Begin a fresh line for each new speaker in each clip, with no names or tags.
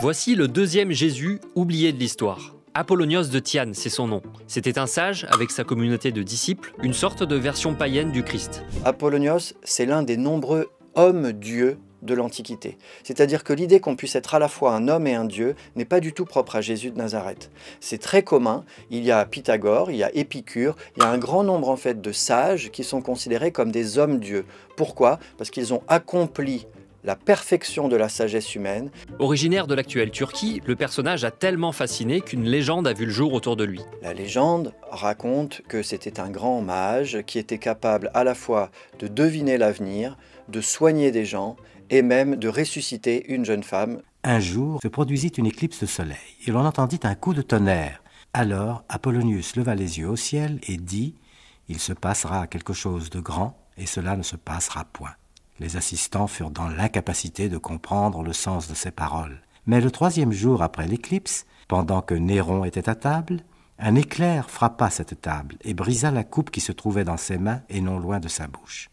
Voici le deuxième Jésus oublié de l'histoire. Apollonios de Tyane, c'est son nom. C'était un sage avec sa communauté de disciples, une sorte de version païenne du Christ.
Apollonios, c'est l'un des nombreux hommes-dieux de l'Antiquité. C'est-à-dire que l'idée qu'on puisse être à la fois un homme et un dieu n'est pas du tout propre à Jésus de Nazareth. C'est très commun, il y a Pythagore, il y a Épicure, il y a un grand nombre en fait de sages qui sont considérés comme des hommes-dieux. Pourquoi? Parce qu'ils ont accompli la perfection de la sagesse humaine.
Originaire de l'actuelle Turquie, le personnage a tellement fasciné qu'une légende a vu le jour autour de lui.
La légende raconte que c'était un grand mage qui était capable à la fois de deviner l'avenir, de soigner des gens et même de ressusciter une jeune femme.
Un jour se produisit une éclipse de soleil et l'on entendit un coup de tonnerre. Alors Apollonius leva les yeux au ciel et dit « Il se passera quelque chose de grand et cela ne se passera point ». Les assistants furent dans l'incapacité de comprendre le sens de ces paroles. Mais le troisième jour après l'éclipse, pendant que Néron était à table, un éclair frappa cette table et brisa la coupe qui se trouvait dans ses mains et non loin de sa bouche.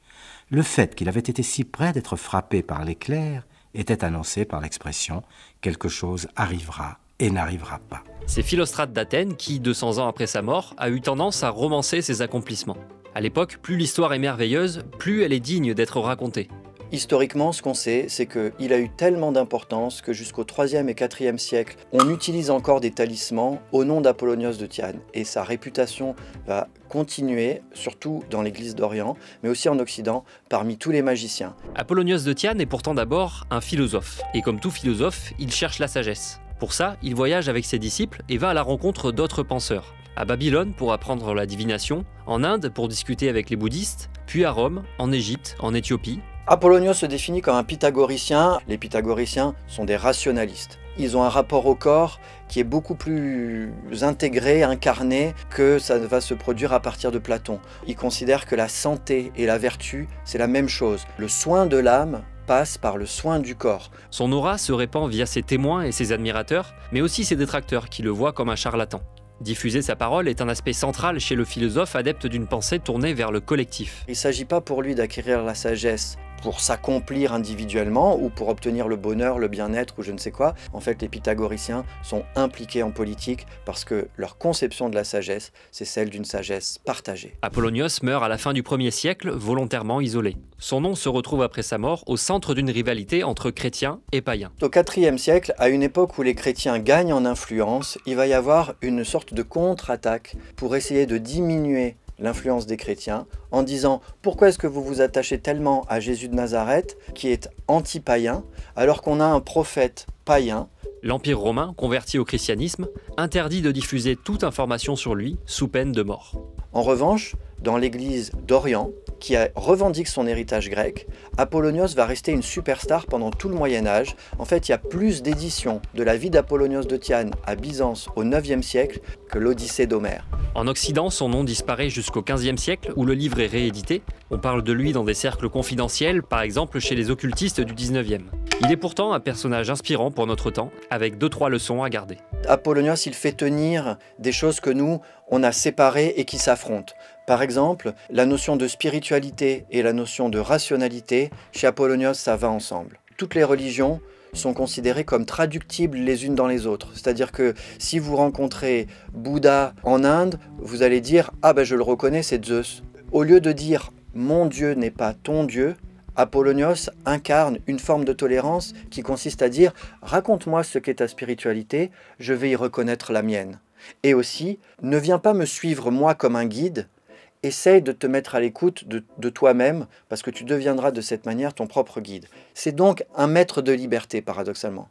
Le fait qu'il avait été si près d'être frappé par l'éclair était annoncé par l'expression « quelque chose arrivera et n'arrivera pas ».
C'est Philostrate d'Athènes qui, 200 ans après sa mort, a eu tendance à romancer ses accomplissements. À l'époque, plus l'histoire est merveilleuse, plus elle est digne d'être racontée.
Historiquement, ce qu'on sait, c'est qu'il a eu tellement d'importance que jusqu'au 3e et 4e siècle, on utilise encore des talismans au nom d'Apollonios de Tyane. Et sa réputation va continuer, surtout dans l'Église d'Orient, mais aussi en Occident, parmi tous les magiciens.
Apollonios de Tyane est pourtant d'abord un philosophe. Et comme tout philosophe, il cherche la sagesse. Pour ça, il voyage avec ses disciples et va à la rencontre d'autres penseurs. À Babylone pour apprendre la divination, en Inde pour discuter avec les bouddhistes, puis à Rome, en Égypte, en Éthiopie.
Apollonios se définit comme un pythagoricien. Les pythagoriciens sont des rationalistes. Ils ont un rapport au corps qui est beaucoup plus intégré, incarné, que ça va se produire à partir de Platon. Ils considèrent que la santé et la vertu, c'est la même chose. Le soin de l'âme passe par le soin du corps.
Son aura se répand via ses témoins et ses admirateurs, mais aussi ses détracteurs qui le voient comme un charlatan. Diffuser sa parole est un aspect central chez le philosophe adepte d'une pensée tournée vers le collectif.
Il ne s'agit pas pour lui d'acquérir la sagesse pour s'accomplir individuellement ou pour obtenir le bonheur, le bien-être ou je ne sais quoi. En fait, les pythagoriciens sont impliqués en politique parce que leur conception de la sagesse, c'est celle d'une sagesse partagée.
Apollonios meurt à la fin du 1er siècle, volontairement isolé. Son nom se retrouve après sa mort au centre d'une rivalité entre chrétiens et païens.
Au 4e siècle, à une époque où les chrétiens gagnent en influence, il va y avoir une sorte de contre-attaque pour essayer de diminuer l'influence des chrétiens en disant « Pourquoi est-ce que vous vous attachez tellement à Jésus de Nazareth qui est anti-païen alors qu'on a un prophète païen ?»
L'Empire romain, converti au christianisme, interdit de diffuser toute information sur lui sous peine de mort.
En revanche, dans l'Église d'Orient, qui revendique son héritage grec, Apollonios va rester une superstar pendant tout le Moyen-Âge. En fait, il y a plus d'éditions de la vie d'Apollonios de Tyane à Byzance au 9e siècle que l'Odyssée d'Homère.
En Occident, son nom disparaît jusqu'au 15e siècle où le livre est réédité. On parle de lui dans des cercles confidentiels, par exemple chez les occultistes du 19e. Il est pourtant un personnage inspirant pour notre temps, avec 2-3 leçons à garder.
Apollonios, il fait tenir des choses que nous, on a séparées et qui s'affrontent. Par exemple, la notion de spiritualité et la notion de rationalité, chez Apollonios, ça va ensemble. Toutes les religions sont considérées comme traductibles les unes dans les autres. C'est-à-dire que si vous rencontrez Bouddha en Inde, vous allez dire « Ah ben je le reconnais, c'est Zeus ». Au lieu de dire « Mon Dieu n'est pas ton Dieu », Apollonios incarne une forme de tolérance qui consiste à dire « Raconte-moi ce qu'est ta spiritualité, je vais y reconnaître la mienne ». Et aussi, ne viens pas me suivre moi comme un guide, essaye de te mettre à l'écoute de toi-même parce que tu deviendras de cette manière ton propre guide. C'est donc un maître de liberté, paradoxalement.